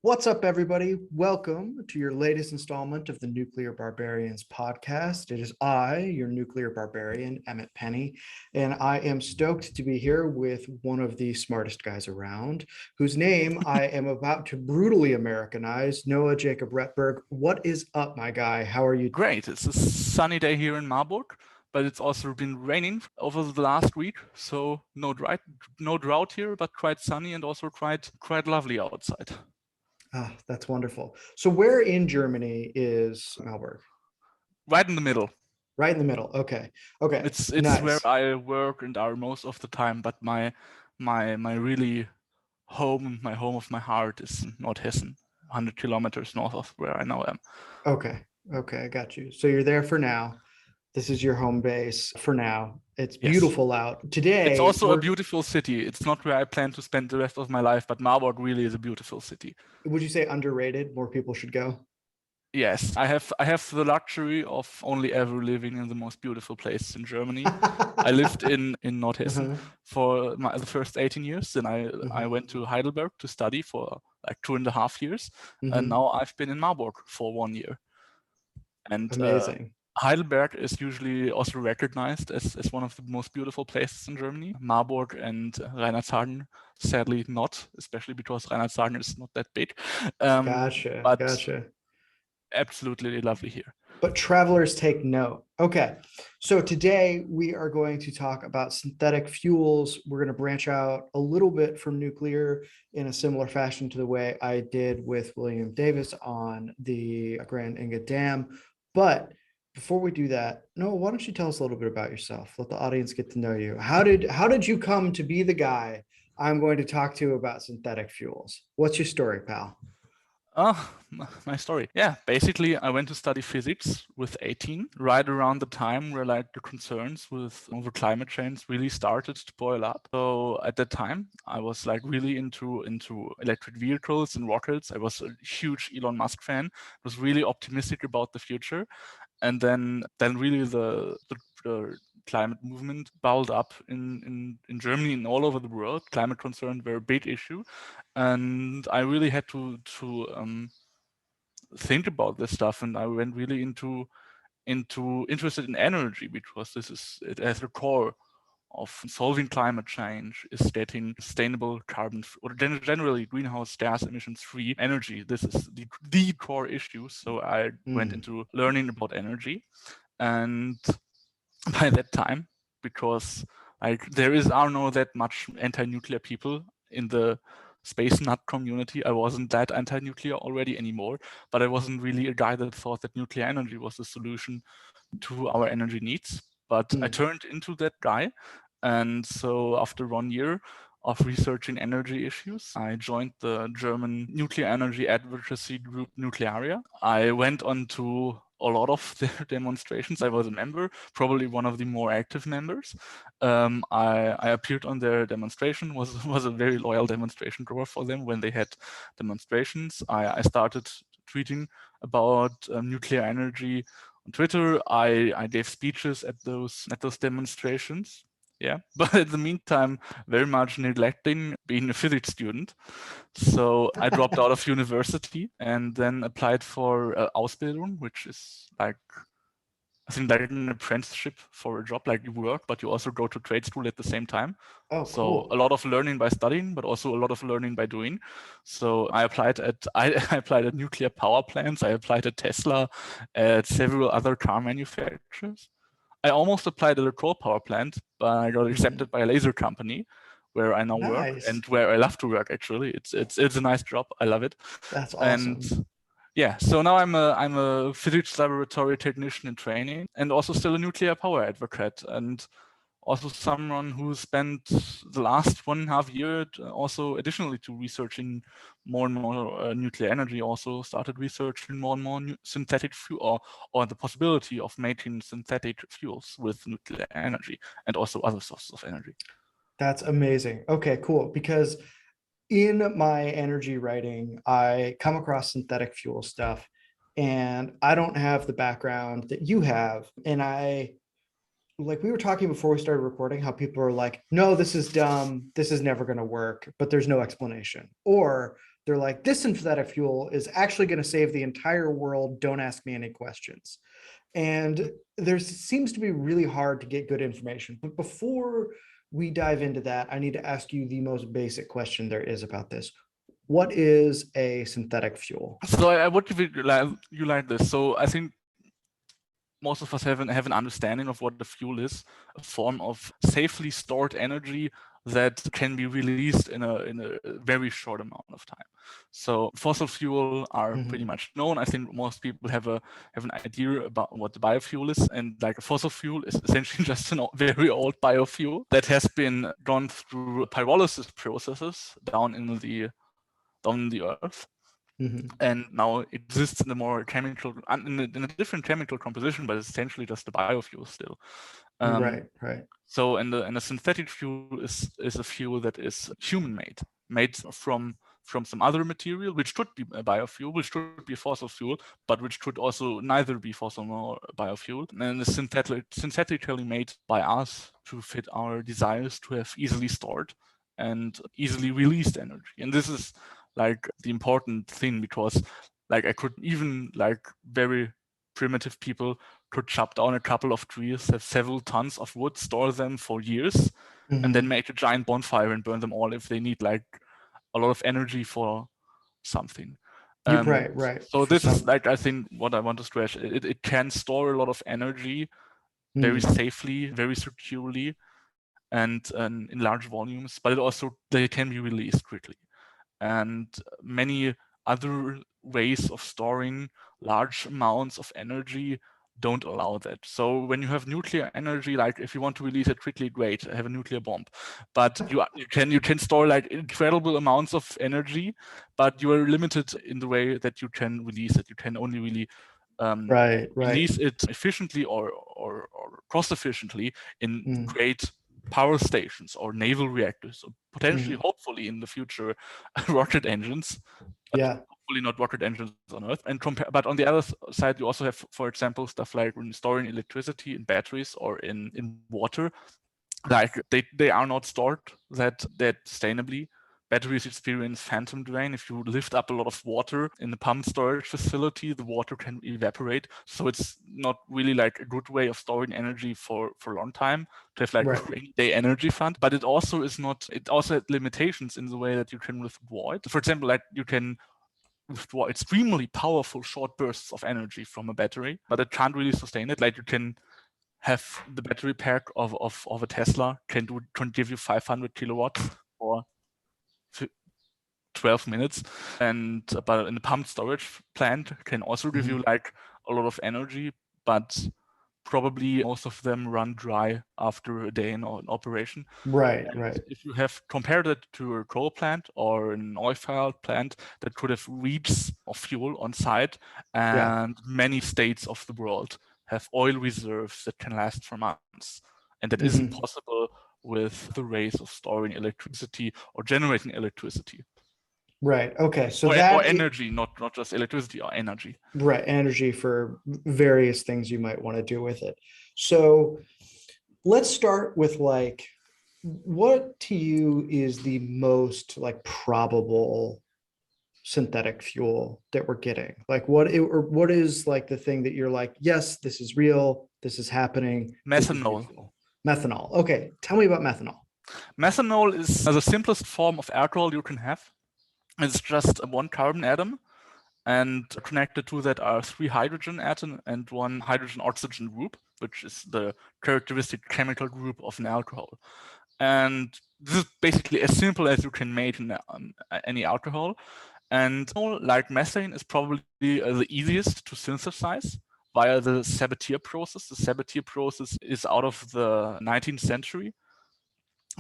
What's up, everybody? Welcome to your latest installment of the Nuclear Barbarians podcast. It is I, your nuclear barbarian, Emmett Penny, and I am stoked to be here with one of the smartest guys around, whose name I am about to brutally Americanize, Noah Jacob Rettberg. What is up, my guy? How are you? Great. It's a sunny day here in Marburg, but it's also been raining over the last week, so no drought here, but quite sunny and also quite lovely outside. Ah, that's wonderful. So where in Germany is Malberg? Right in the middle. Right in the middle. Okay. It's Nice. where I work and are most of the time, but my really home, my home of my heart is in North Hessen, 100 kilometers north of where I now am. Okay, I got you. So you're there for now. This is your home base for now. It's Yes. beautiful out today. It's also a beautiful city. It's not where I plan to spend the rest of my life, but Marburg really is a beautiful city. Would you say underrated? More people should go? Yes, I have the luxury of only ever living in the most beautiful place in Germany. I lived in North Hessen for the first 18 years. Then I went to Heidelberg to study for like 2.5 years. And now I've been in Marburg for 1 year. And amazing. Heidelberg is usually also recognized as one of the most beautiful places in Germany. Marburg and Reinhardshagen, sadly not, especially because Reinhardshagen is not that big. Gotcha. Absolutely lovely here. But travelers take note. Okay, so today we are going to talk about synthetic fuels. We're going to branch out a little bit from nuclear in a similar fashion to the way I did with William Davis on the Grand Inga Dam. But before we do that, Noah, why don't you tell us a little bit about yourself? Let the audience get to know you. How did you come to be the guy I'm going to talk to about synthetic fuels? What's your story, pal? My story. Yeah, basically, I went to study physics with 18, right around the time where like the concerns with over climate change really started to boil up. So at that time, I was like really into electric vehicles and rockets. I was a huge Elon Musk fan. Was really optimistic about the future, and then really the climate movement bubbled up in Germany and all over the world. Climate concerns were a big issue, and I really had to think about this stuff. And I went really interested in energy, because this is it as a core of solving climate change, is getting sustainable carbon or generally greenhouse gas emissions free energy. This is the core issue. So I went into learning about energy, and by that time, because like there are not that much anti-nuclear people in the space nut community, I wasn't that anti-nuclear already anymore, but I wasn't really a guy that thought that nuclear energy was the solution to our energy needs. But I turned into that guy. And so after 1 year of researching energy issues, I joined the German nuclear energy advocacy group Nuclearia. I went on to a lot of their demonstrations. I was a member, probably one of the more active members. I appeared on their demonstration, was a very loyal demonstration goer for them when they had demonstrations. I started tweeting about nuclear energy on Twitter. I gave speeches at those demonstrations. Yeah, but in the meantime, very much neglecting being a physics student. So I dropped out of university and then applied for Ausbildung, which is like, I think, like an apprenticeship for a job, like you work, but you also go to trade school at the same time. Oh, so cool. A lot of learning by studying, but also a lot of learning by doing. So I applied at nuclear power plants. I applied at Tesla, at several other car manufacturers. I almost applied at a coal power plant, but I got accepted by a laser company where I now work and where I love to work. Actually, it's a nice job. I love it. That's awesome. And yeah, so now I'm a physics laboratory technician in training, and also still a nuclear power advocate, and also someone who spent the last 1.5 years also additionally to researching more and more nuclear energy, also started researching more and more synthetic fuel, or the possibility of making synthetic fuels with nuclear energy and also other sources of energy. That's amazing. Okay, cool. Because in my energy writing, I come across synthetic fuel stuff, and I don't have the background that you have. And like we were talking before we started recording, how people are like, no, this is dumb, this is never going to work, but there's no explanation. Or they're like, this synthetic fuel is actually going to save the entire world. Don't ask me any questions. And there seems to be really hard to get good information. But before we dive into that, I need to ask you the most basic question there is about this. What is a synthetic fuel? So I would give you like this. So I think most of us have an understanding of what the fuel is, a form of safely stored energy that can be released in a very short amount of time. So fossil fuel are pretty much known. I think most people have an idea about what the biofuel is, and like a fossil fuel is essentially just a very old biofuel that has been gone through pyrolysis processes down in the earth. And now exists in a more chemical, in a different chemical composition, but it's essentially just a biofuel still. Right. So, and a synthetic fuel is a fuel that is made from some other material, which could be a biofuel, which could be a fossil fuel, but which could also neither be fossil nor biofuel, and is synthetically made by us to fit our desires to have easily stored and easily released energy. And this is like the important thing, because like I could even like very primitive people could chop down a couple of trees, have several tons of wood, store them for years, and then make a giant bonfire and burn them all if they need like a lot of energy for something. Right. So this is like, I think what I want to stress, it can store a lot of energy very safely, very securely, and in large volumes, but they can be released quickly. And many other ways of storing large amounts of energy don't allow that. So when you have nuclear energy, like if you want to release it quickly, great, have a nuclear bomb. But you can store like incredible amounts of energy, but you are limited in the way that you can release it. You can only really release it efficiently or cost efficiently in great power stations or naval reactors, or potentially, hopefully in the future, rocket engines. But hopefully not rocket engines on Earth. And but on the other side, you also have, for example, stuff like when storing electricity in batteries or in water. Like they are not stored that sustainably. Batteries experience phantom drain. If you lift up a lot of water in the pumped storage facility, the water can evaporate. So it's not really like a good way of storing energy for a long time, to have like a rainy day energy fund. But it also has limitations in the way that you can withdraw it. For example, like you can withdraw extremely powerful short bursts of energy from a battery, but it can't really sustain it. Like you can have the battery pack of a Tesla can give you 500 kilowatts for 12 minutes, and but in the pumped storage plant can also give you like a lot of energy, but probably most of them run dry after a day in operation. Right. If you have compared it to a coal plant or an oil-fired plant that could have reeds of fuel on site, and many states of the world have oil reserves that can last for months, and that isn't possible with the ways of storing electricity or generating electricity. Right. Okay. So or energy, not just electricity, or energy. Right. Energy for various things you might want to do with it. So let's start with like, what to you is the most like probable synthetic fuel that we're getting? Like what is like the thing that you're like, yes, this is real, this is happening. Methanol. Methanol. Okay. Tell me about methanol. Methanol is the simplest form of alcohol you can have. It's just one carbon atom, and connected to that are 3 hydrogen atoms and 1 hydrogen-oxygen group, which is the characteristic chemical group of an alcohol. And this is basically as simple as you can make any alcohol. And like methane is probably the easiest to synthesize via the Sabatier process. The Sabatier process is out of the 19th century.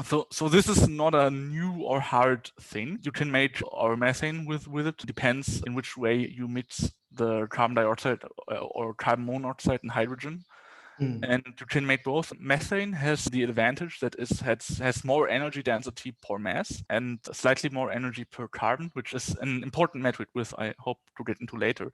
So this is not a new or hard thing. You can make our methane with it. Depends in which way you mix the carbon dioxide or carbon monoxide and hydrogen. And you can make both. Methane has the advantage that it has more energy density per mass and slightly more energy per carbon, which is an important metric which I hope to get into later.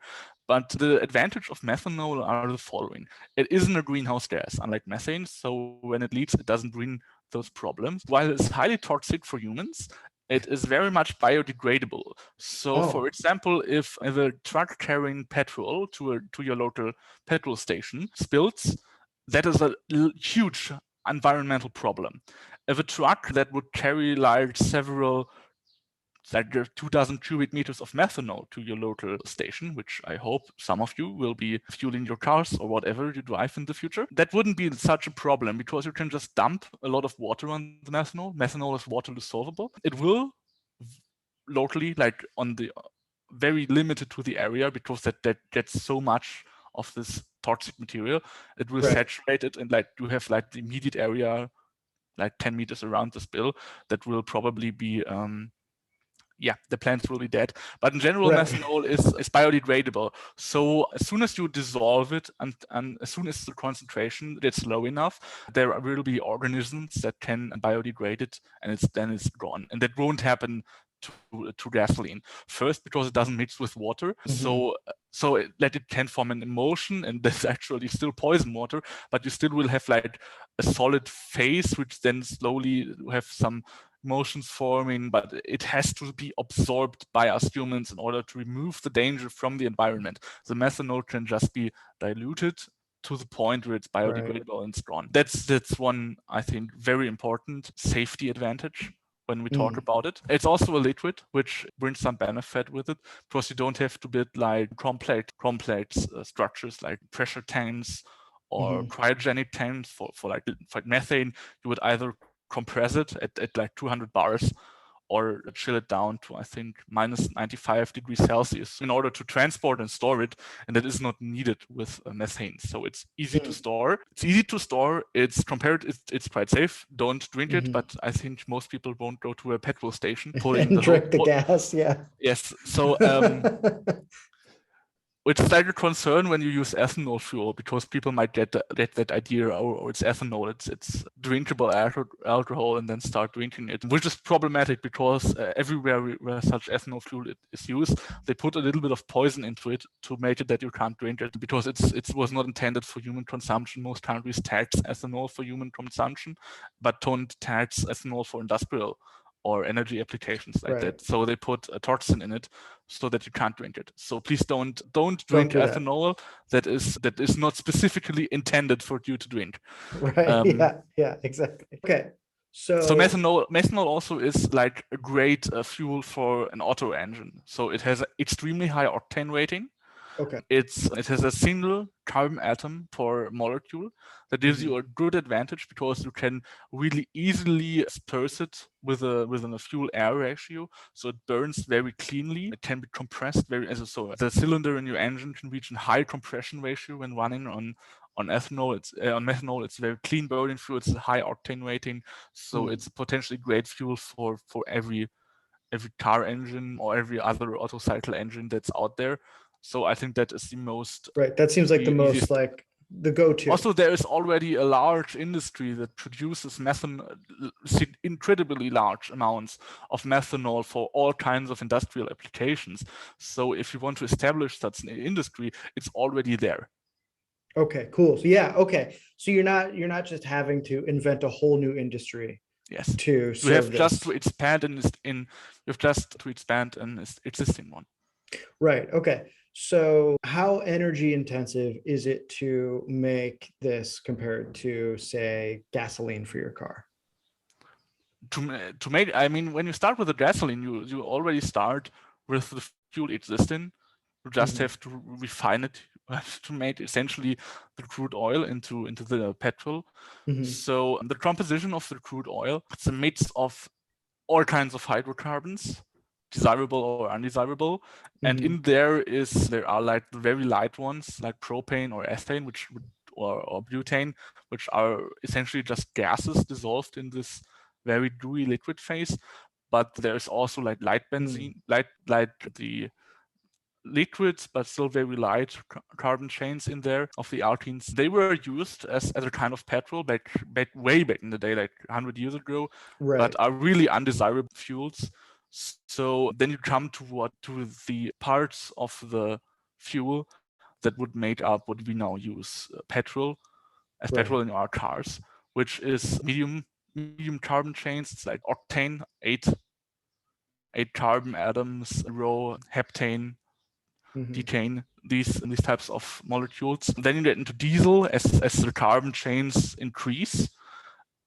But the advantage of methanol are the following. It isn't a greenhouse gas, unlike methane, so when it leaks, it doesn't bring those problems. While it's highly toxic for humans, It is very much biodegradable. So, for example, if a truck carrying petrol to your local petrol station spills, that is a huge environmental problem. If a truck that would carry like several, like 2,000 cubic meters of methanol to your local station, which I hope some of you will be fueling your cars or whatever you drive in the future, that wouldn't be such a problem because you can just dump a lot of water on the methanol. Methanol is water dissolvable. It will locally, like on the very limited to the area, because that gets so much of this toxic material, it will saturate it, and like you have like the immediate area, like 10 meters around the spill, that will probably be the plants will be dead. But in general, methanol is biodegradable. So as soon as you dissolve it and as soon as the concentration gets low enough, there will be organisms that can biodegrade it, and then it's gone. And that won't happen to gasoline. First, because it doesn't mix with water. So that it can form an emulsion, and that's actually still poison water, but you still will have like a solid phase, which then slowly have some motions forming, but it has to be absorbed by us humans in order to remove the danger from the environment. The methanol can just be diluted to the point where it's biodegradable and it's gone. That's one, I think, very important safety advantage when we talk about it. It's also a liquid, which brings some benefit with it, because you don't have to build like complex structures like pressure tanks or cryogenic tanks for methane. You would either compress it at like 200 bars or chill it down to, I think, minus 95 degrees Celsius in order to transport and store it. And that is not needed with methane. So it's easy to store. It's quite safe. Don't drink it, but I think most people won't go to a petrol station pulling and drink the gas. Yeah. Yes. So which is like a concern when you use ethanol fuel, because people might get that idea, oh, it's ethanol, it's drinkable alcohol, and then start drinking it, which is problematic because everywhere where such ethanol fuel is used, they put a little bit of poison into it to make it that you can't drink it, because it was not intended for human consumption. Most countries tax ethanol for human consumption, but don't tax ethanol for industrial or energy applications like that. So they put a toxin in it so that you can't drink it. So please don't drink ethanol that is not specifically intended for you to drink. Yeah, exactly. Okay. So methanol also is like a great fuel for an auto engine. So it has an extremely high octane rating. It has a single carbon atom per molecule that gives you a good advantage, because you can really easily disperse it within a fuel air ratio, so it burns very cleanly. It can be compressed so the cylinder in your engine can reach a high compression ratio when running on ethanol. On methanol, it's very clean burning fuel. It's a high octane rating, so it's a potentially great fuel for every car engine or every other auto cycle engine that's out there. So I think that is the most that seems like the most like the go-to. Also, there is already a large industry that produces incredibly large amounts of methanol for all kinds of industrial applications. So if you want to establish such an industry, it's already there. Okay, cool. So yeah, okay. So you're not just having to invent a whole new industry. Yes. To you have just to expand an existing one. Right. Okay. So how energy intensive is it to make this compared to, say, gasoline for your car? To make, I mean, when you start with the gasoline, you already start with the fuel existing. You just have to refine it. You have to make essentially the crude oil into the petrol. So the composition of the crude oil, it's a mix of all kinds of hydrocarbons, desirable or undesirable, and in there are like the very light ones like propane or ethane, or butane, which are essentially just gases dissolved in this very gooey liquid phase. But there's also like light benzene, like the liquids, but still very light carbon chains in there of the alkenes. They were used as a kind of petrol way back in the day, like 100 years ago, but are really undesirable fuels. So then you come to the parts of the fuel that would make up what we now use petrol in our cars, which is medium carbon chains. It's like octane 8 8 carbon atoms, row, heptane, Mhm. decane, these types of molecules. Then you get into diesel as the carbon chains increase.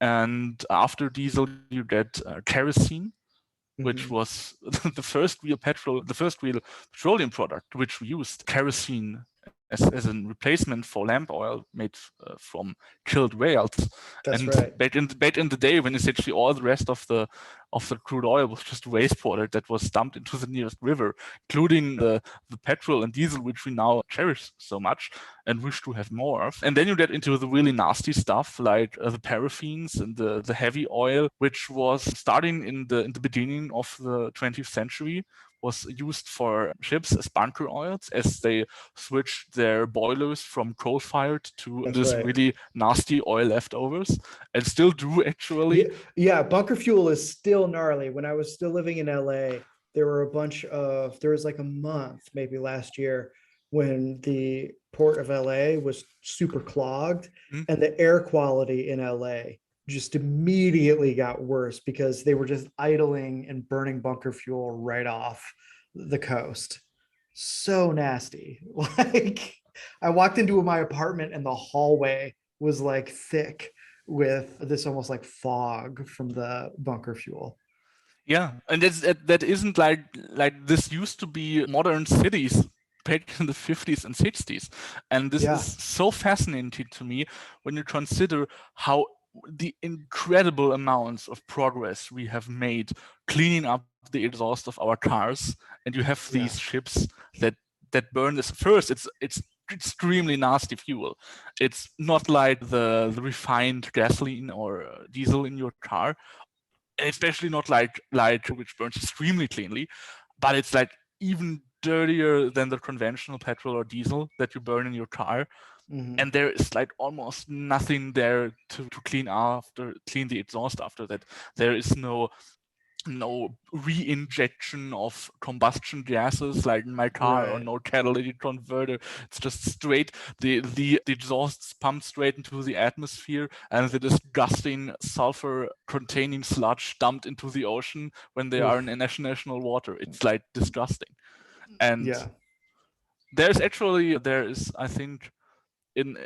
And after diesel, you get kerosene, which Mhm. was the first real petroleum product, which we used kerosene as a replacement for lamp oil made from killed whales. That's And right. back in the day, when essentially all the rest of the crude oil was just wastewater that was dumped into the nearest river, including the petrol and diesel, which we now cherish so much and wish to have more of. And then you get into the really nasty stuff like the paraffins and the heavy oil, which was starting in the beginning of the 20th century, was used for ships as bunker oils as they switched their boilers from coal-fired to That's this right. really nasty oil leftovers, and still do actually. Yeah, yeah, bunker fuel is still gnarly. When I was still living in LA, there was like a month, maybe last year, when the port of LA was super clogged Mm, and the air quality in LA just immediately got worse because they were just idling and burning bunker fuel right off the coast. So nasty. Like I walked into my apartment and the hallway was like thick with this almost like fog from the bunker fuel. yeah, and that isn't like this used to be modern cities back in the 50s and 60s, and this is Yeah. so fascinating to me when you consider how the incredible amounts of progress we have made cleaning up the exhaust of our cars, and you have Yeah. these ships that burn this. First, it's extremely nasty fuel. It's not like the refined gasoline or diesel in your car, especially not like which burns extremely cleanly, but it's like even dirtier than the conventional petrol or diesel that you burn in your car. Mhm. And there is like almost nothing there to clean the exhaust after that. There is no re-injection of combustion gases like in my car, or Right. no catalytic converter. It's just straight the exhausts pumped straight into the atmosphere, and the disgusting sulfur containing sludge dumped into the ocean when they are in Oof. international water. It's like disgusting. And Yeah. there is, I think,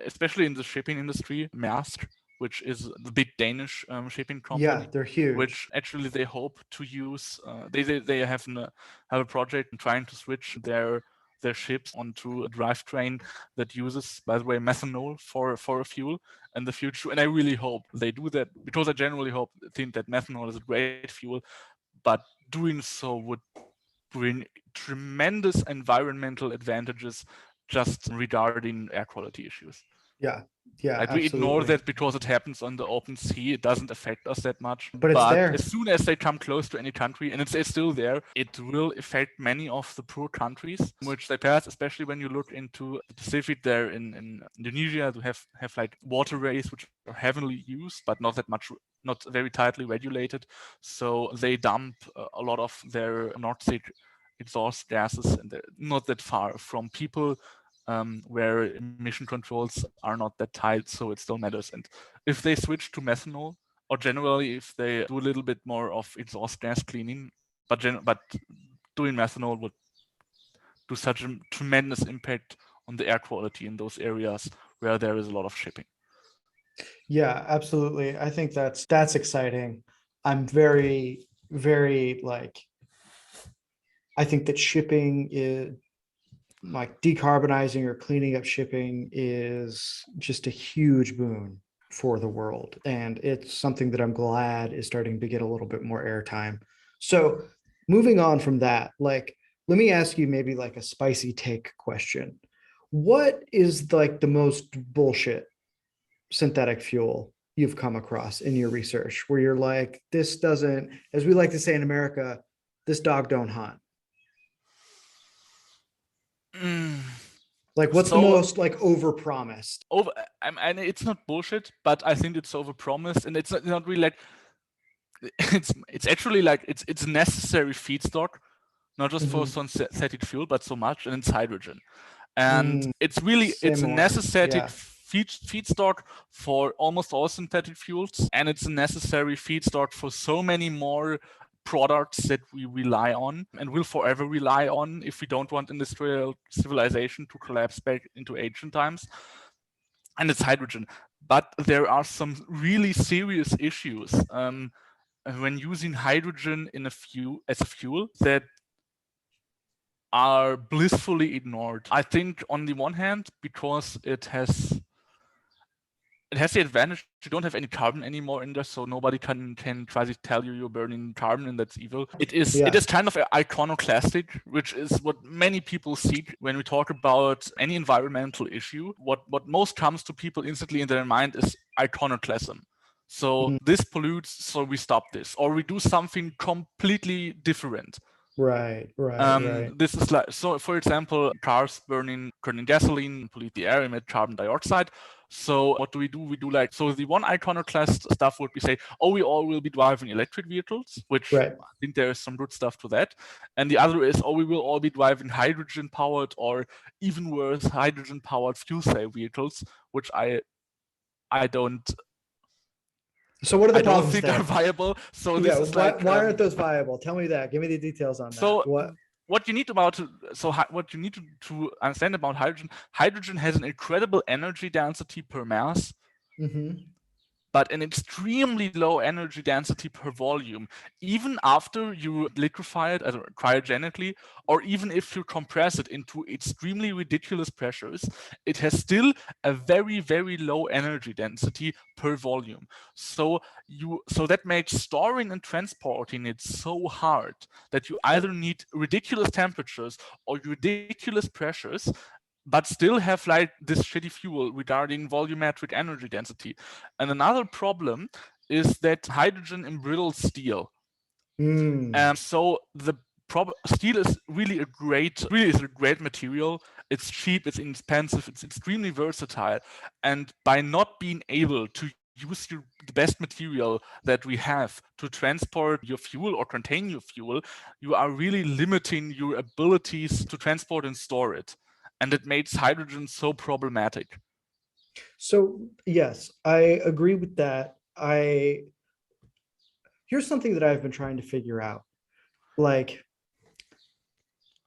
especially in the shipping industry, Maersk, which is the big Danish shipping Yeah, company, they're huge. which actually they hope to use. They have have a project trying to switch their ships onto a drivetrain that uses, by the way, methanol for a fuel in the future. And I really hope they do that, because I generally think that methanol is a great fuel, but doing so would bring tremendous environmental advantages just regarding air quality issues. Yeah. Yeah, Like, we ignore absolutely. that because it happens on the open sea. It doesn't affect us that much. But it's But as there. soon as they come close to any country, and it's still there, it will affect many of the poor countries which they pass, especially when you look into the Pacific there in Indonesia. To have like waterways which are heavily used, but not that much, not very tightly regulated. So they dump a lot of their toxic exhaust gases, and they're not that far from people, where emission controls are not that tight, so it still matters. And if they switch to methanol, or generally if they do a little bit more of exhaust gas cleaning, but doing methanol would do such a tremendous impact on the air quality in those areas where there is a lot of shipping. Yeah, absolutely. I think that's exciting. I'm very, very like I think that shipping is like decarbonizing or cleaning up shipping is just a huge boon for the world. And it's something that I'm glad is starting to get a little bit more airtime. So moving on from that, like, let me ask you maybe like a spicy take question. What is like the most bullshit synthetic fuel you've come across in your research where you're like, this doesn't, as we like to say in America, this dog don't hunt? Mm. Like, what's the So most like overpromised? over, and it's not bullshit, but I think it's overpromised, and it's not really like it's actually like it's a necessary feedstock, not just for Mhm. synthetic fuel, but so much, and it's hydrogen. And Mm, it's a similar. necessary Yeah. feedstock for almost all synthetic fuels, and it's a necessary feedstock for so many more products that we rely on and will forever rely on if we don't want industrial civilization to collapse back into ancient times. And it's hydrogen. But there are some really serious issues when using hydrogen in as a fuel that are blissfully ignored. I think on the one hand, because it has the advantage you don't have any carbon anymore in there, so nobody can try to tell you're burning carbon, and that's evil. It is kind of iconoclastic, which is what many people seek when we talk about any environmental issue. What most comes to people instantly in their mind is iconoclasm. So this pollutes, so we stop this, or we do something completely different. Right. This is like, so for example, cars burning gasoline pollute the air, emit carbon dioxide. So what do? We do like, so the one iconoclast stuff would be say, oh, we all will be driving electric vehicles, which I think there is some good stuff to that. And the other is, oh, we will all be driving hydrogen powered, or even worse, hydrogen powered fuel cell vehicles, which I don't. So what are the problems think there? Are viable. So this is why aren't those viable? Tell me that. Give me the details on that. So what you need to understand about hydrogen has an incredible energy density per mass, but an extremely low energy density per volume, even after you liquefy it cryogenically, or even if you compress it into extremely ridiculous pressures, it has still a very, very low energy density per volume. So that makes storing and transporting it so hard that you either need ridiculous temperatures or ridiculous pressures, but still have like this shitty fuel regarding volumetric energy density. And another problem is that hydrogen embrittles steel. So the steel is really a great material. It's cheap, it's inexpensive, it's extremely versatile. And by not being able to use the best material that we have to transport your fuel or contain your fuel, you are really limiting your abilities to transport and store it. And it makes hydrogen so problematic. So yes, I agree with that. Here's something that I've been trying to figure out. Like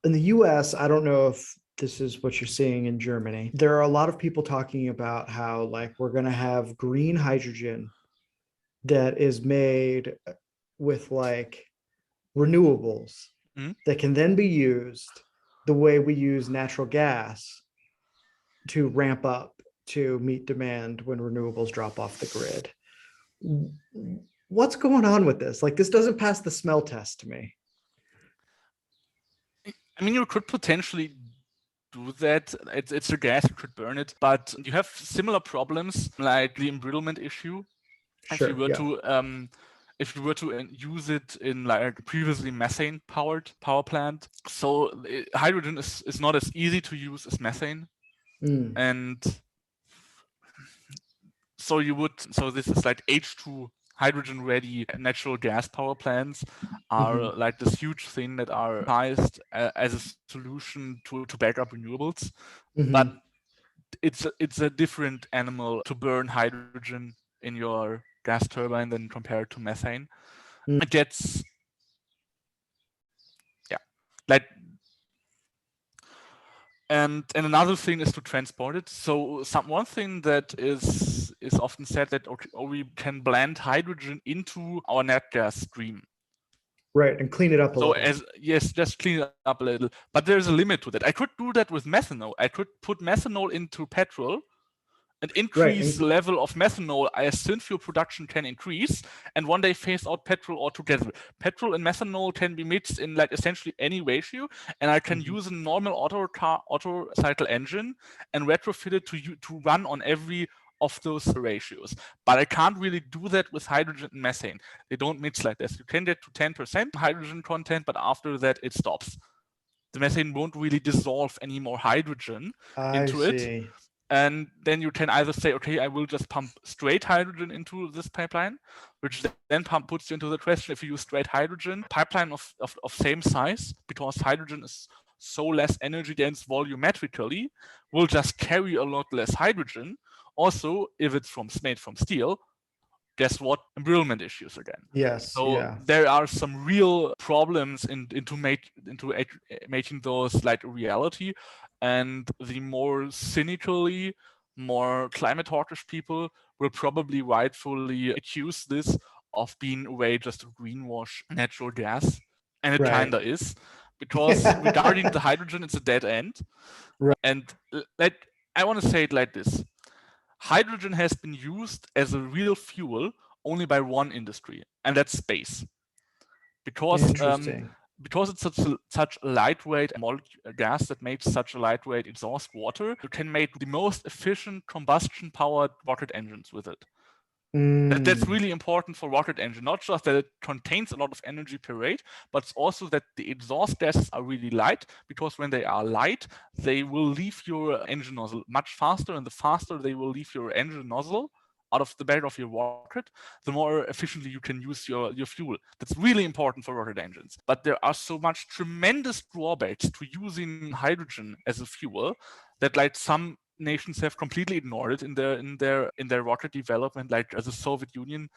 in the US, I don't know if this is what you're seeing in Germany. There are a lot of people talking about how like we're going to have green hydrogen that is made with like renewables that can then be used the way we use natural gas to ramp up to meet demand when renewables drop off the grid. What's going on with this? Like, this doesn't pass the smell test to me. I mean, you could potentially do that. It's a gas, you could burn it, but you have similar problems like the embrittlement issue. If you were to use it in like previously methane powered power plant. So hydrogen is not as easy to use as methane. And so this is like H2 hydrogen ready natural gas power plants are like this huge thing that are priced as a solution to back up renewables. But it's a different animal to burn hydrogen in your gas turbine than compared to methane. It gets like, and another thing is to transport it. So one thing that is often said that we can blend hydrogen into our nat gas stream. Right, and clean it up a little. Just clean it up a little. But there's a limit to that. I could do that with methanol. I could put methanol into petrol and increase the level of methanol as synfuel production can increase, and one day phase out petrol altogether. Petrol and methanol can be mixed in like essentially any ratio, and I can use a normal auto cycle engine and retrofit it to run on every of those ratios. But I can't really do that with hydrogen and methane. They don't mix like this. You can get to 10% hydrogen content, but after that it stops. The methane won't really dissolve any more hydrogen into it. And then you can either say, okay, I will just pump straight hydrogen into this pipeline, which then puts you into the question, if you use straight hydrogen, pipeline of same size, because hydrogen is so less energy dense volumetrically, will just carry a lot less hydrogen. Also, if it's made from steel, guess what? Embrittlement issues again. Yes. So Yeah. there are some real problems making those like a reality, and the more cynically, more climate hawkish people will probably rightfully accuse this of being a way just to greenwash natural gas, and it Right. kinda is, because regarding the hydrogen, it's a dead end. Right. And I want to say it like this: hydrogen has been used as a real fuel only by one industry, and that's space. Because Interesting. because it's such a lightweight gas that makes such a lightweight exhaust water, you can make the most efficient combustion powered rocket engines with it. That's Mm, really important for rocket engine, not just that it contains a lot of energy per rate, but it's also that the exhaust gases are really light, because when they are light, they will leave your engine nozzle much faster, and the faster they will leave your engine nozzle out of the back of your rocket, the more efficiently you can use your fuel. That's really important for rocket engines. But there are so much tremendous drawbacks to using hydrogen as a fuel that like some nations have completely ignored it in their rocket development. Like the Soviet Union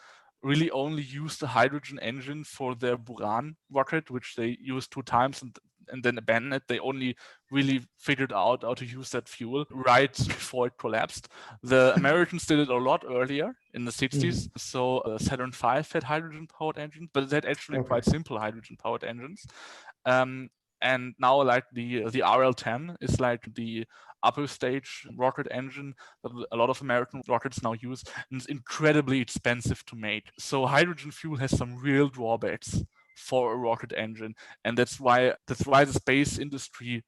really only used the hydrogen engine for their Buran rocket, which they used 2 times and then abandoned it. They only really figured out how to use that fuel right before it collapsed. The Americans did it a lot earlier in the 60s. mhm. So Saturn V had hydrogen powered engines, but it had actually Okay. quite simple hydrogen powered engines. Um, and now like the RL-10 is like the upper stage rocket engine that a lot of American rockets now use, and it's incredibly expensive to make. So hydrogen fuel has some real drawbacks for a rocket engine, and that's why the space industry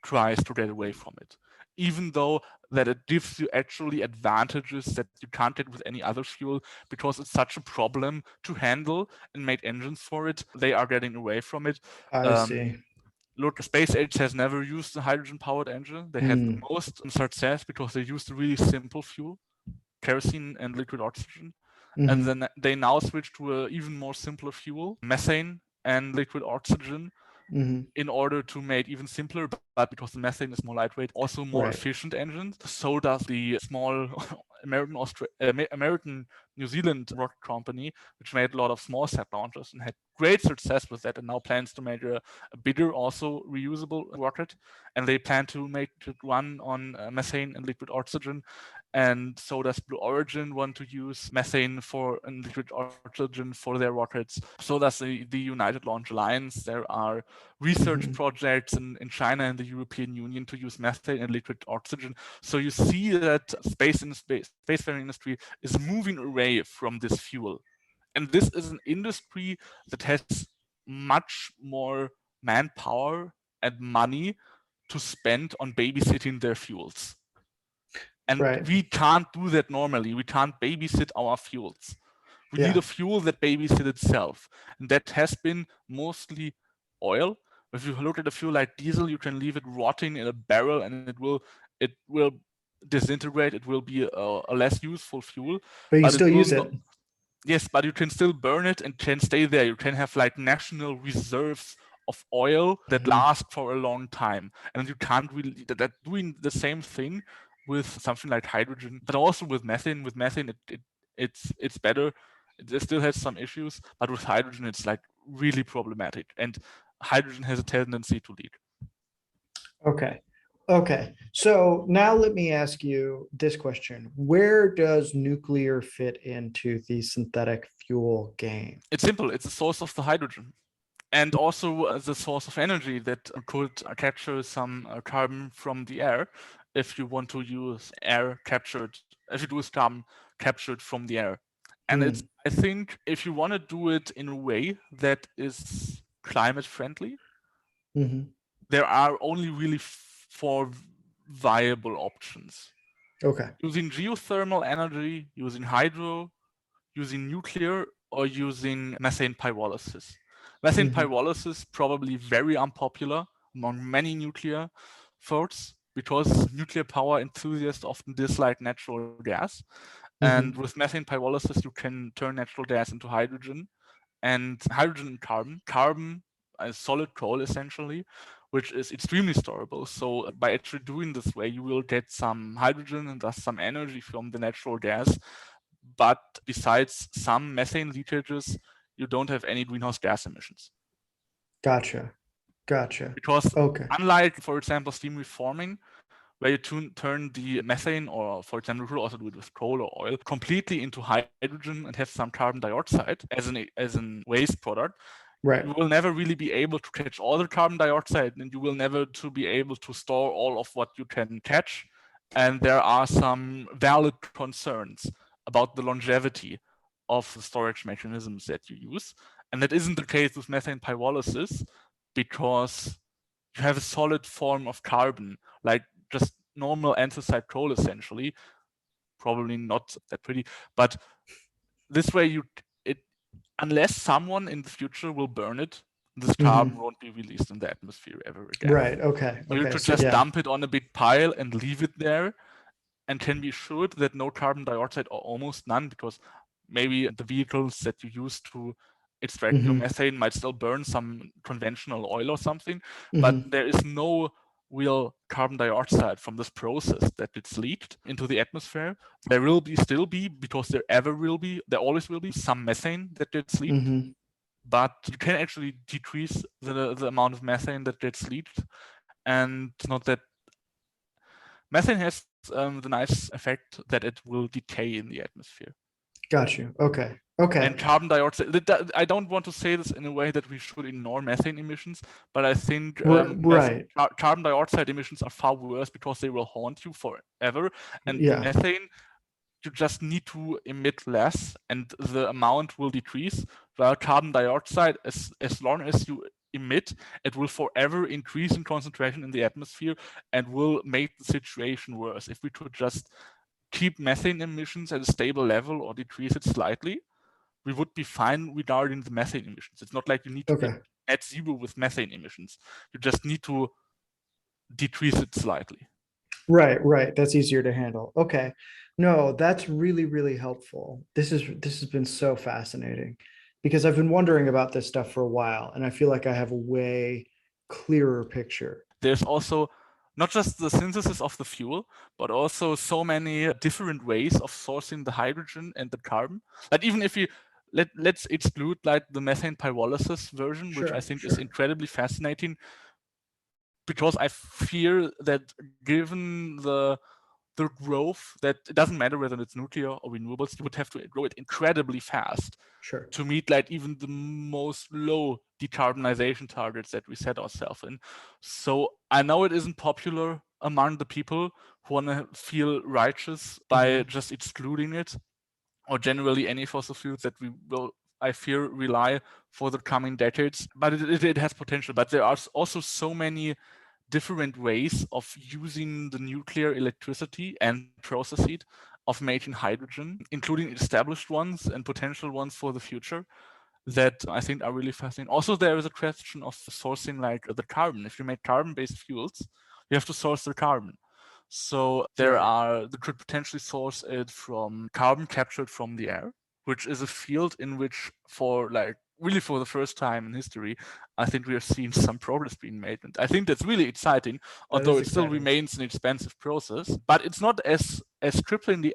tries to get away from it. Even though that it gives you actually advantages that you can't get with any other fuel, because it's such a problem to handle and make engines for it, they are getting away from it. I Um, see. Look, SpaceX has never used a hydrogen-powered engine. They had the Mm, most success because they used a really simple fuel, kerosene and liquid oxygen. And hmm. then they now switched to an even more simpler fuel, methane and liquid oxygen, Hmm. in order to make even simpler, but because the methane is more lightweight, also more Right. efficient engines. So does the small American New Zealand rocket company, which made a lot of small set launchers and had great success with that, and now plans to make a bigger, also reusable rocket. And they plan to make it run on methane and liquid oxygen. And so does Blue Origin want to use methane and liquid oxygen for their rockets. So does the United Launch Alliance. There are research Hmm. projects in China and the European Union to use methane and liquid oxygen. So you see that spacefaring industry is moving away from this fuel. And this is an industry that has much more manpower and money to spend on babysitting their fuels. And Right. we can't do that normally. We can't babysit our fuels. We need Yeah. a fuel that babysits itself. And that has been mostly oil. If you look at a fuel like diesel, you can leave it rotting in a barrel and it will disintegrate. It will be a less useful fuel, But you can but it still will use not. it. Yes, but you can still burn it and can stay there. You can have like national reserves of oil that Hmm. last for a long time. And you can't really that doing the same thing with something like hydrogen, but also with methane. With methane, it's better. It still has some issues, but with hydrogen, it's like really problematic. And hydrogen has a tendency to leak. Okay. Okay. So now let me ask you this question. Where does nuclear fit into the synthetic fuel game? It's simple. It's a source of the hydrogen, and also the source of energy that could capture some carbon from the air if you want to use air captured, if you use carbon captured from the air. And it's, Mm, I think, if you want to do it in a way that is climate friendly, hmm. there are only really four viable options: Okay. using geothermal energy, using hydro, using nuclear, or using methane pyrolysis. Methane Hmm. pyrolysis probably very unpopular among many nuclear folks, because nuclear power enthusiasts often dislike natural gas. And Hmm. with methane pyrolysis, you can turn natural gas into hydrogen, and hydrogen and carbon as solid coal essentially, which is extremely storable. So by actually doing this way, you will get some hydrogen and thus some energy from the natural gas, but besides some methane leakages, you don't have any greenhouse gas emissions. Gotcha. Gotcha. Because Okay. unlike, for example, steam reforming, where you turn the methane, or for example, you could also do it with coal or oil, completely into hydrogen and have some carbon dioxide as an waste product, Right. you will never really be able to catch all the carbon dioxide, and you will never to be able to store all of what you can catch. And there are some valid concerns about the longevity of the storage mechanisms that you use. And that isn't the case with methane pyrolysis, because you have a solid form of carbon, like just normal anthracite coal, essentially. Probably not that pretty, but this way unless someone in the future will burn it, this carbon won't be released in the atmosphere ever again. Right. Okay. So you Okay. could So just yeah. dump it on a big pile and leave it there, and can be assured that no carbon dioxide, or almost none, because maybe the vehicles that you use to extract your methane might still burn some conventional oil or something, but there is no real carbon dioxide from this process that gets leaked into the atmosphere. There will still be, because there always will be some methane that gets leaked, but you can actually decrease the amount of methane that gets leaked. And it's not that methane has the nice effect that it will decay in the atmosphere. Got you. Okay. Okay. And carbon dioxide, I don't want to say this in a way that we should ignore methane emissions, but I think Right. carbon dioxide emissions are far worse, because they will haunt you forever. And Yeah. methane, you just need to emit less, and the amount will decrease. While carbon dioxide, as long as you emit, it will forever increase in concentration in the atmosphere and will make the situation worse. If we could just keep methane emissions at a stable level or decrease it slightly, we would be fine regarding the methane emissions. It's not like you need to get net zero with methane emissions. You just need to decrease it slightly. Right. Right. That's easier to handle. Okay. No, that's really, really helpful. This has been so fascinating, because I've been wondering about this stuff for a while, and I feel like I have a way clearer picture. There's also not just the synthesis of the fuel, but also so many different ways of sourcing the hydrogen and the carbon. Like, even if you let's exclude like the methane pyrolysis version, which I think is incredibly fascinating, because I fear that given the growth, that it doesn't matter whether it's nuclear or renewables, you would have to grow it incredibly fast to meet like even the most low decarbonization targets that we set ourselves in. So I know it isn't popular among the people who want to feel righteous by just excluding it, or generally any fossil fuels that we will, I fear, rely for the coming decades. But it has potential. But there are also so many different ways of using the nuclear electricity and process it of making hydrogen, including established ones and potential ones for the future, that I think are really fascinating. Also, there is a question of sourcing like the carbon. If you make carbon-based fuels, you have to source the carbon. So you could potentially source it from carbon captured from the air, which is a field in which for the first time in history, I think we are seeing some progress being made. And I think that's really exciting, although it still remains an expensive process. But it's not as cripplingly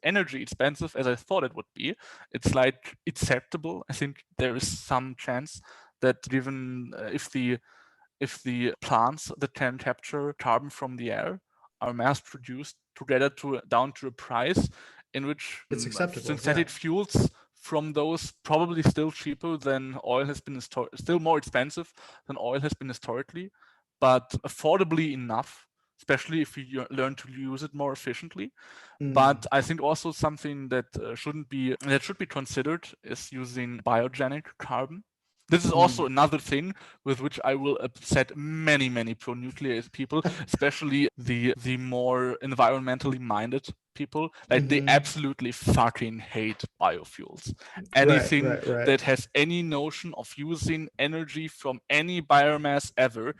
energy expensive as I thought it would be. It's like acceptable. I think there is some chance that given if the plants that can capture carbon from the air are mass produced together down to a price in which it's acceptable. Synthetic fuels from those probably still cheaper than oil has been still more expensive than oil has been historically, but affordably enough, especially if you learn to use it more efficiently. But I think also something that should be considered is using biogenic carbon. This is also another thing with which I will upset many, many pro-nuclear people, especially the more environmentally minded people. Like, they absolutely fucking hate biofuels. Anything that has any notion of using energy from any biomass ever,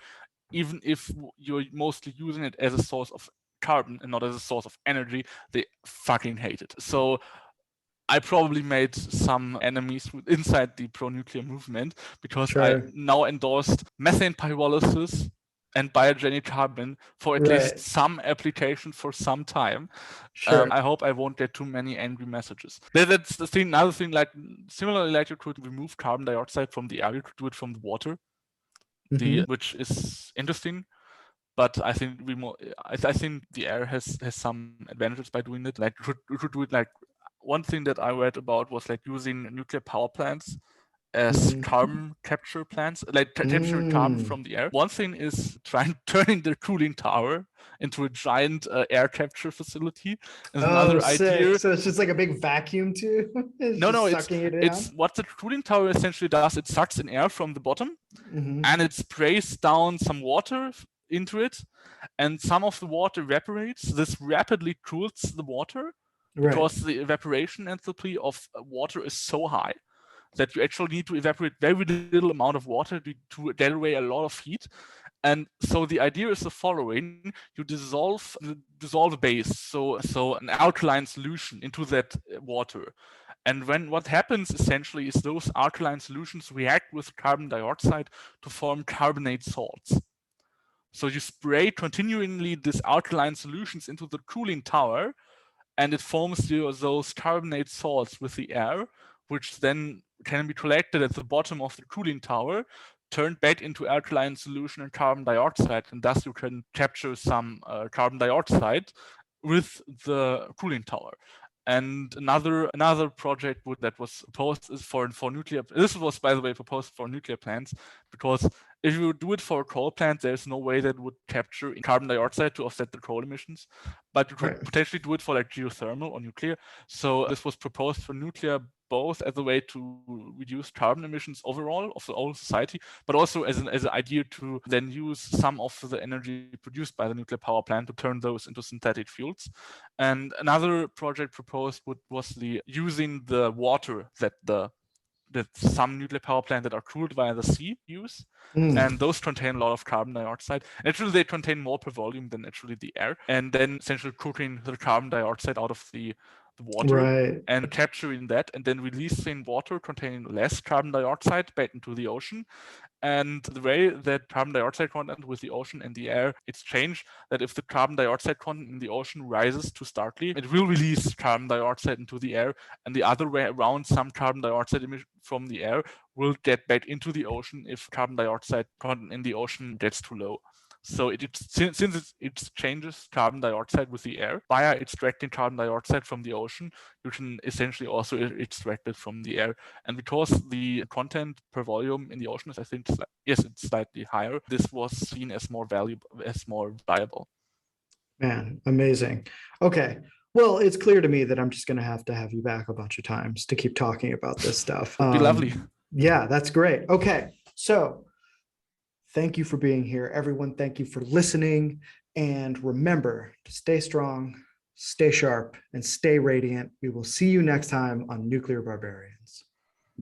even if you're mostly using it as a source of carbon and not as a source of energy, they fucking hate it. So I probably made some enemies inside the pro-nuclear movement, because I now endorsed methane pyrolysis and biogenic carbon for at least Right. some application for some time. Sure. I hope I won't get too many angry messages. That's the thing. Another thing, like similarly, like you could remove carbon dioxide from the air, you could do it from the water, Mhm. which is interesting. But I think I think the air has some advantages by doing it. Like you could do it like one thing that I read about was like using nuclear power plants as Mhm. carbon capture plants, like capturing carbon Mm. from the air. One thing is turning the cooling tower into a giant air capture facility. And Oh, another sick. idea. So it's just like a big vacuum tube. It's No, just sucking it it's down. what the cooling tower essentially does. It sucks in air from the bottom, Hmm. and it sprays down some water into it, and some of the water evaporates. This rapidly cools the water Right. because the evaporation enthalpy of water is so high that you actually need to evaporate very little amount of water to generate a lot of heat. And so the idea is the following: you dissolve a base, so an alkaline solution into that water. And what happens essentially is those alkaline solutions react with carbon dioxide to form carbonate salts. So you spray continually these alkaline solutions into the cooling tower, and it forms those carbonate salts with the air, which then can be collected at the bottom of the cooling tower, turned back into alkaline solution and carbon dioxide, and thus you can capture some carbon dioxide with the cooling tower. And another project that was proposed is for nuclear. This was, by the way, proposed for nuclear plants, because if you do it for a coal plant, there's no way that would capture carbon dioxide to offset the coal emissions. But you could Right. potentially do it for like geothermal or nuclear. So this was proposed for nuclear, both as a way to reduce carbon emissions overall of the whole society, but also as an idea to then use some of the energy produced by the nuclear power plant to turn those into synthetic fuels. And another project proposed was the using the water that some nuclear power plants that are cooled via the sea use. Mm. And those contain a lot of carbon dioxide. Naturally, they contain more per volume than actually the air. And then essentially cooking the carbon dioxide out of the water Right. and capturing that, and then releasing water containing less carbon dioxide back into the ocean. And the way that carbon dioxide content with the ocean and the air, it's changed that if the carbon dioxide content in the ocean rises too starkly, it will release carbon dioxide into the air, and the other way around, some carbon dioxide emission from the air will get back into the ocean if carbon dioxide content in the ocean gets too low. So since it changes carbon dioxide with the air, via extracting carbon dioxide from the ocean, you can essentially also extract it from the air. And because the content per volume in the ocean is, I think, yes, it's slightly higher, this was seen as more valuable, as more viable. Man, amazing. Okay. Well, it's clear to me that I'm just going to have you back a bunch of times to keep talking about this stuff. Would be lovely. Yeah, that's great. Okay. So thank you for being here, everyone. Thank you for listening. And remember to stay strong, stay sharp, and stay radiant. We will see you next time on Nuclear Barbarians.